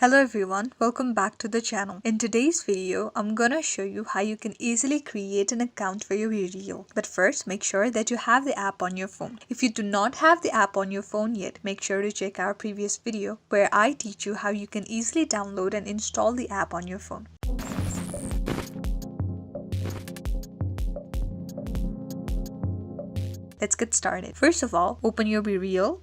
Hello everyone, welcome back to the channel. In today's video, I'm gonna show you how you can easily create an account for your BeReal. But first, make sure that you have the app on your phone. If you do not have the app on your phone yet, make sure to check our previous video where I teach you how you can easily download and install the app on your phone. Let's get started. First of all, open your BeReal.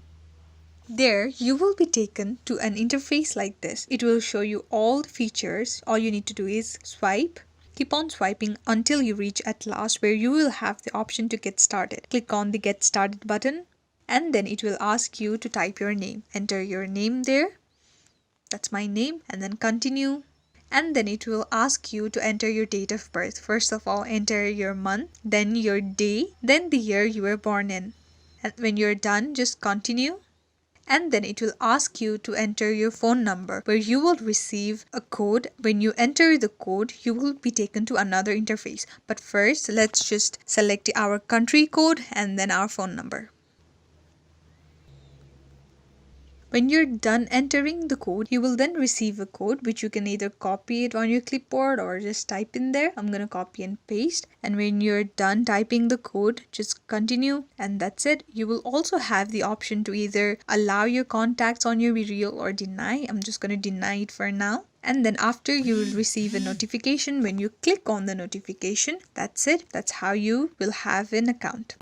There, you will be taken to an interface like this. It will show you all the features. All you need to do is swipe. Keep on swiping until you reach at last where you will have the option to get started. Click on the Get Started button and then it will ask you to type your name. Enter your name there. That's my name, and then continue. And then it will ask you to enter your date of birth. First of all, enter your month, then your day, then the year you were born in. And when you're done, just continue. And then it will ask you to enter your phone number where you will receive a code. When you enter the code, you will be taken to another interface. But first, let's just select our country code and then our phone number. When you're done entering the code, you will then receive a code which you can either copy it on your clipboard or just type in there. I'm going to copy and paste. And when you're done typing the code, just continue and that's it. You will also have the option to either allow your contacts on your BeReal or deny. I'm just going to deny it for now. And then after, you will receive a notification. When you click on the notification, that's it. That's how you will have an account.